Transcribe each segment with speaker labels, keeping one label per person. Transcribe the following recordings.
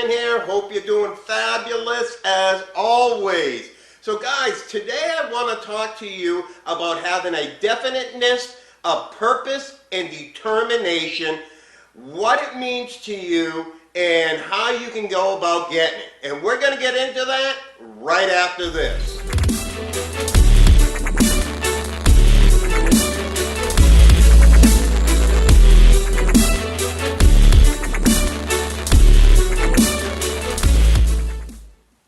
Speaker 1: Devine here. Hope you're doing fabulous as always. So guys, today I want to talk to you about having a definiteness, a purpose, and determination, what it means to you, and how you can go about getting it. And we're going to get into that right after this.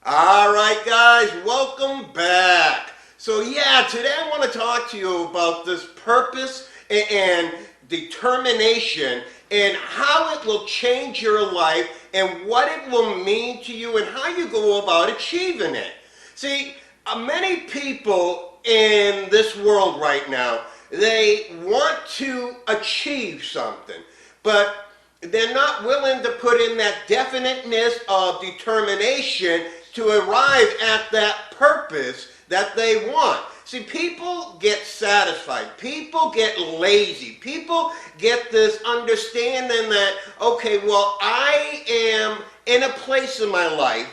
Speaker 1: Alright guys, welcome back. So yeah, today I want to talk to you about this purpose and determination and how it will change your life and what it will mean to you and how you go about achieving it. See, many people in this world right now, they want to achieve something, but they're not willing to put in that definiteness of determination to arrive at that purpose that they want. See, people get satisfied. People get lazy. People get this understanding that, okay, well, I am in a place in my life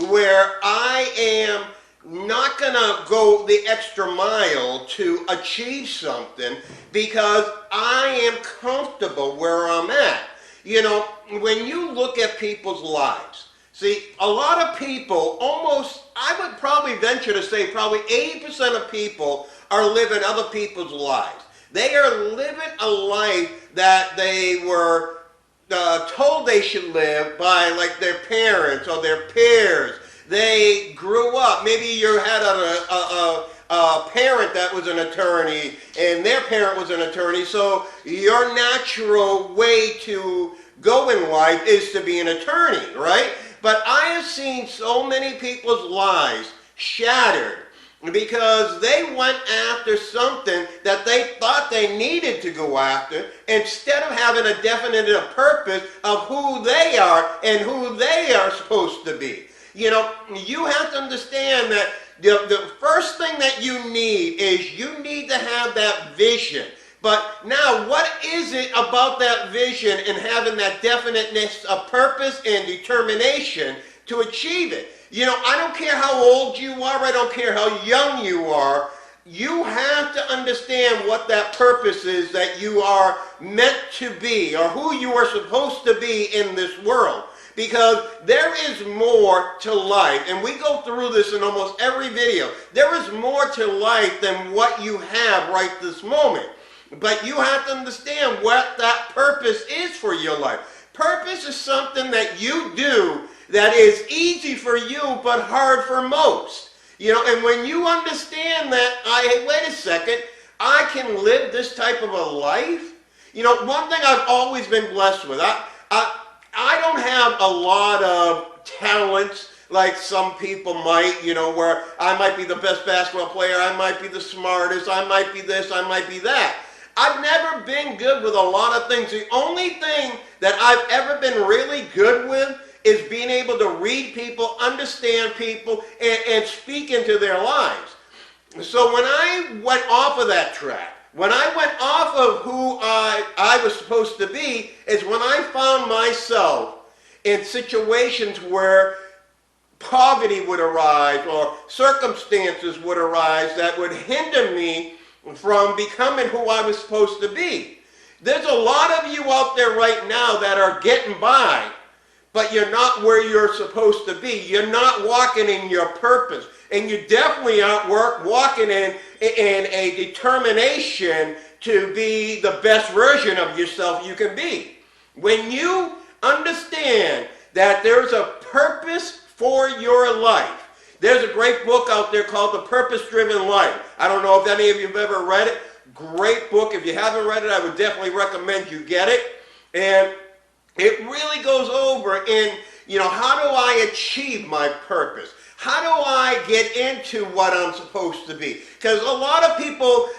Speaker 1: where I am not going to go the extra mile to achieve something because I am comfortable where I'm at. You know, when you look at people's lives, see, a lot of people, almost, I would probably venture to say probably 80% of people are living other people's lives. They are living a life that they were told they should live by like their parents or their peers. They grew up, maybe you had a parent that was an attorney and their parent was an attorney, so your natural way to go in life is to be an attorney, right? But I have seen so many people's lives shattered because they went after something that they thought they needed to go after instead of having a definite purpose of who they are and who they are supposed to be. You know, you have to understand that the first thing that you need is you need to have that vision. But now, what is it about that vision and having that definiteness of purpose and determination to achieve it? You know, I don't care how old you are, I don't care how young you are, you have to understand what that purpose is that you are meant to be or who you are supposed to be in this world. Because there is more to life, and we go through this in almost every video. There is more to life than what you have right this moment. But you have to understand what that purpose is for your life. Purpose is something that you do that is easy for you but hard for most. You know, and when you understand that, hey, wait a second, I can live this type of a life. You know, one thing I've always been blessed with, I don't have a lot of talents like some people might, you know, where I might be the best basketball player, I might be the smartest, I might be this, I might be that. I've never been good with a lot of things. The only thing that I've ever been really good with is being able to read people, understand people, and speak into their lives. So when I went off of that track, when I went off of who I was supposed to be, is when I found myself in situations where poverty would arise or circumstances would arise that would hinder me from becoming who I was supposed to be. There's a lot of you out there right now that are getting by, but you're not where you're supposed to be. You're not walking in your purpose. And you definitely aren't walking in a determination to be the best version of yourself you can be. When you understand that there's a purpose for your life, there's a great book out there called The Purpose-Driven Life. I don't know if any of you have ever read it. Great book. If you haven't read it, I would definitely recommend you get it. And it really goes over in, you know, how do I achieve my purpose? How do I get into what I'm supposed to be? Because a lot of people,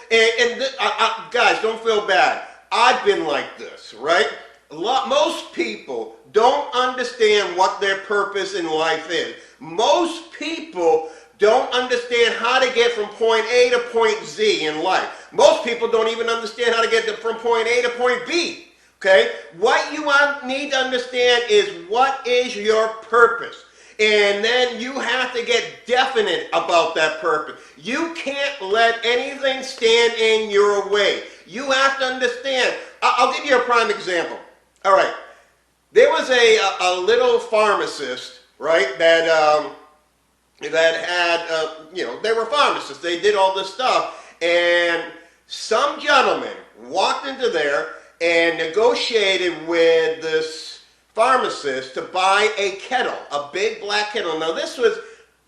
Speaker 1: guys, don't feel bad. I've been like this, right? Most people don't understand what their purpose in life is. Most people don't understand how to get from point A to point Z in life. Most people don't even understand how to get from point A to point B. Okay? What you need to understand is what is your purpose. And then you have to get definite about that purpose. You can't let anything stand in your way. You have to understand. I'll give you a prime example. All right. There was a little pharmacist, right, that had, they were pharmacists. They did all this stuff. And some gentleman walked into there and negotiated with this pharmacist to buy a kettle, a big black kettle. Now, this was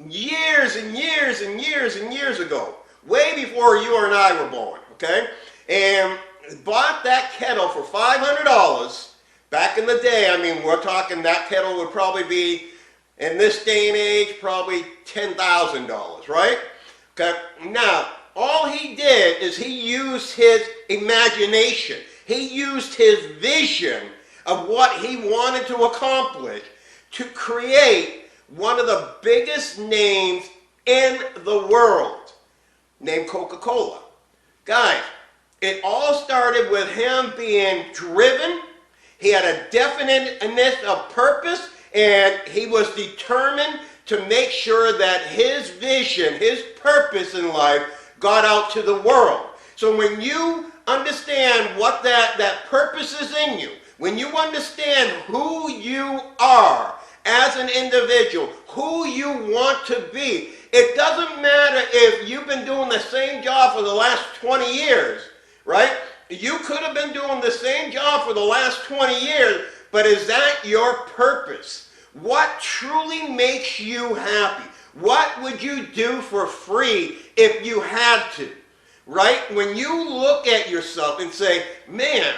Speaker 1: years and years and years and years ago, way before you and I were born, okay? And bought that kettle for $500. Back in the day, I mean, we're talking that kettle would probably be, in this day and age, probably $10,000, right? Okay. Now, all he did is he used his imagination. He used his vision of what he wanted to accomplish to create one of the biggest names in the world, named Coca-Cola. Guys, it all started with him being driven. He had a definiteness of purpose, and he was determined to make sure that his vision, his purpose in life got out to the world. So when you understand what that purpose is in you, when you understand who you are as an individual, who you want to be, it doesn't matter if you've been doing the same job for the last 20 years, right? You could have been doing the same job for the last 20 years, but is that your purpose? What truly makes you happy? What would you do for free if you had to? Right? When you look at yourself and say, man,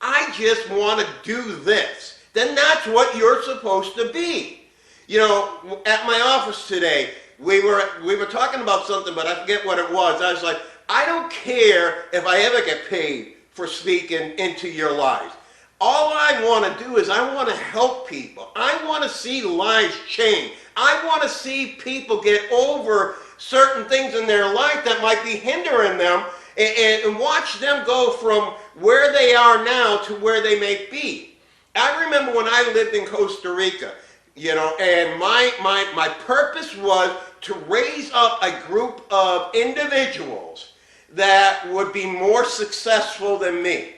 Speaker 1: I just want to do this, then that's what you're supposed to be. You know, at my office today, we were talking about something, but I forget what it was. I was like, I don't care if I ever get paid for speaking into your lives. All I want to do is I want to help people. I want to see lives change. I want to see people get over certain things in their life that might be hindering them and watch them go from where they are now to where they may be. I remember when I lived in Costa Rica, and my purpose was to raise up a group of individuals that would be more successful than me.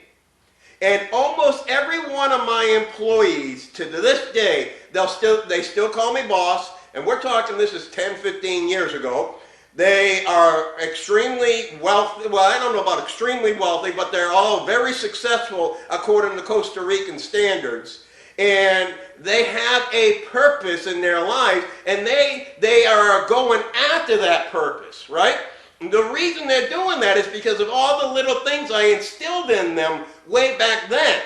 Speaker 1: And almost every one of my employees to this day, they still call me boss, and we're talking this is 10, 15 years ago. They are extremely wealthy. Well, I don't know about extremely wealthy, but they're all very successful according to Costa Rican standards. And they have a purpose in their life, and they are going after that purpose, right? And the reason they're doing that is because of all the little things I instilled in them way back then.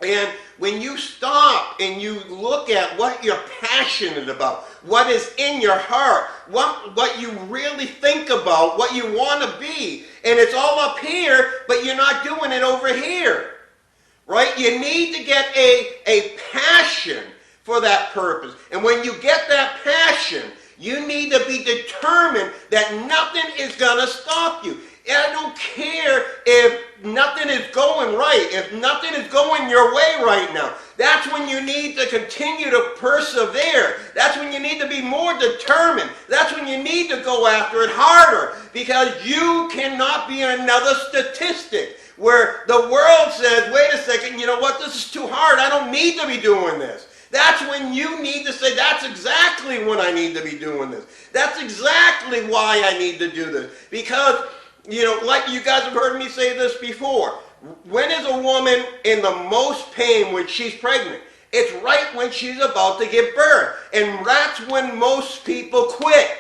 Speaker 1: And when you stop and you look at what you're passionate about, what is in your heart, what you really think about, what you want to be, and it's all up here, but you're not doing it over here, right? You need to get a passion for that purpose. And when you get that passion, you need to be determined that nothing is going to stop you. I don't care if nothing is going right, if nothing is going your way right now. That's when you need to continue to persevere. That's when you need to be more determined. That's when you need to go after it harder, because you cannot be another statistic where the world says, wait a second, you know what, this is too hard. I don't need to be doing this. That's when you need to say, that's exactly when I need to be doing this. That's exactly why I need to do this. Because, like you guys have heard me say this before, when is a woman in the most pain when she's pregnant? It's right when she's about to give birth. And that's when most people quit.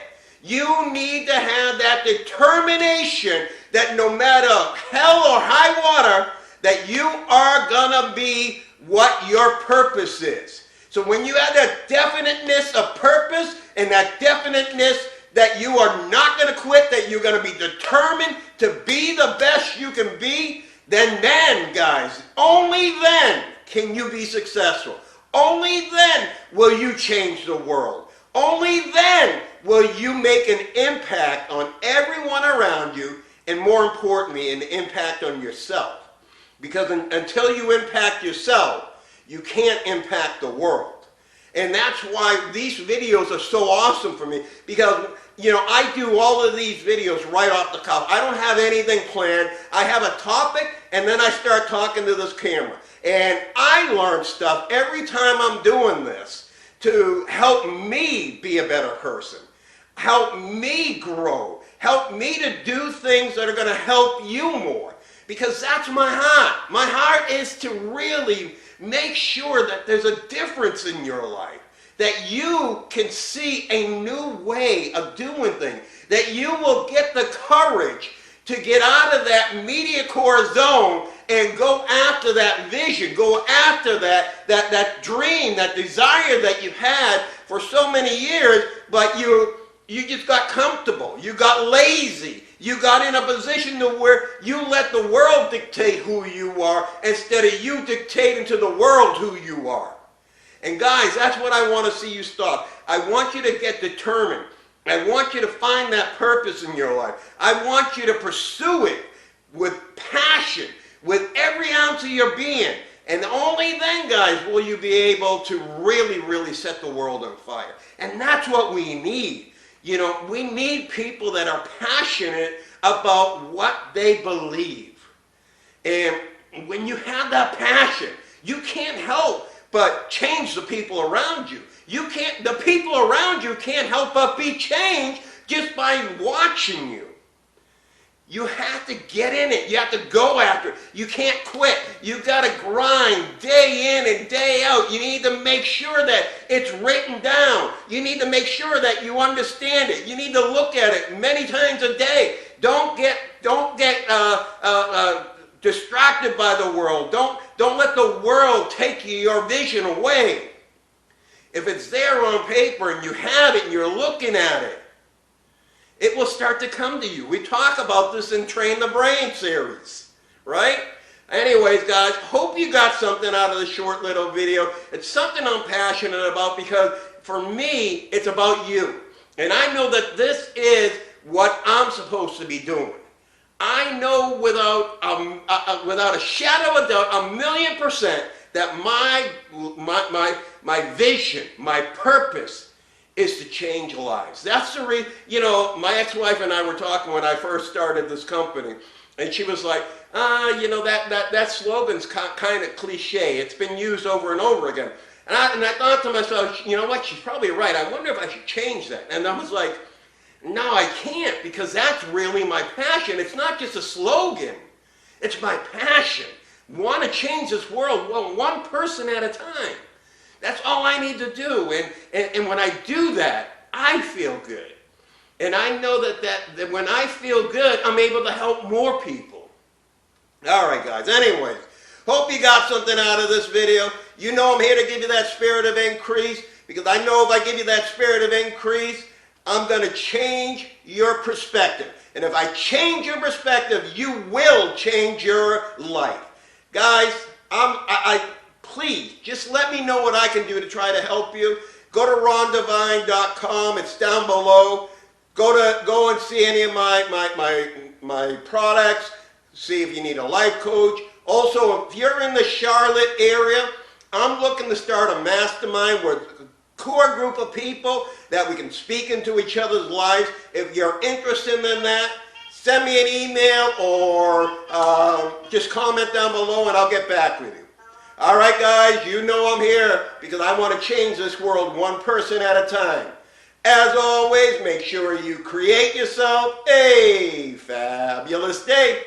Speaker 1: You need to have that determination that no matter hell or high water, that you are going to be what your purpose is. So when you have that definiteness of purpose and that definiteness that you are not going to quit, that you're going to be determined to be the best you can be, then guys, only then can you be successful. Only then will you change the world. Only then will you make an impact on everyone around you, and more importantly, an impact on yourself. Because until you impact yourself, you can't impact the world. And that's why these videos are so awesome for me, because, you know, I do all of these videos right off the cuff. I don't have anything planned. I have a topic, and then I start talking to this camera. And I learn stuff every time I'm doing this to help me be a better person, help me grow, help me to do things that are going to help you more. Because that's my heart. My heart is to really make sure that there's a difference in your life, that you can see a new way of doing things, that you will get the courage to get out of that media core zone and go after that vision, go after that dream, that desire that you've had for so many years, but you just got comfortable, you got lazy, you got in a position to where you let the world dictate who you are instead of you dictating to the world who you are. And guys, that's what I want to see you stop. I want you to get determined. I want you to find that purpose in your life. I want you to pursue it with passion, with every ounce of your being. And only then, guys, will you be able to really, really set the world on fire. And that's what we need. You know, we need people that are passionate about what they believe. And when you have that passion, you can't help but change the people around you. The people around you can't help but be changed just by watching you. You have to get in it. You have to go after it. You can't quit. You got to grind day in and day out. You need to make sure that it's written down. You need to make sure that you understand it. You need to look at it many times a day. Don't get distracted by the world. Don't let the world take your vision away. If it's there on paper and you have it and you're looking at it, it will start to come to you. We talk about this in Train the Brain series, right? Anyways, guys, hope you got something out of the short little video. It's something I'm passionate about because for me, it's about you. And I know that this is what I'm supposed to be doing. I know without a shadow of doubt, 1,000,000%, that my vision, my purpose is to change lives. That's the reason, you know, my ex-wife and I were talking when I first started this company, and she was like, you know, that slogan's kind of cliche. It's been used over and over again. And I thought to myself, you know what, she's probably right. I wonder if I should change that. And I was like, no, I can't, because that's really my passion. It's not just a slogan. It's my passion. Want to change this world, well, one person at a time. That's all I need to do. And when I do that, I feel good. And I know that when I feel good, I'm able to help more people. All right, guys. Anyways, hope you got something out of this video. You know I'm here to give you that spirit of increase, because I know if I give you that spirit of increase, I'm going to change your perspective. And if I change your perspective, you will change your life. Guys, please, just let me know what I can do to try to help you. Go to rondevine.com. It's down below. Go and see any of my products. See if you need a life coach. Also, if you're in the Charlotte area, I'm looking to start a mastermind with a core group of people that we can speak into each other's lives. If you're interested in that, send me an email or just comment down below and I'll get back with you. All right, guys, you know I'm here because I want to change this world one person at a time. As always, make sure you create yourself a fabulous day.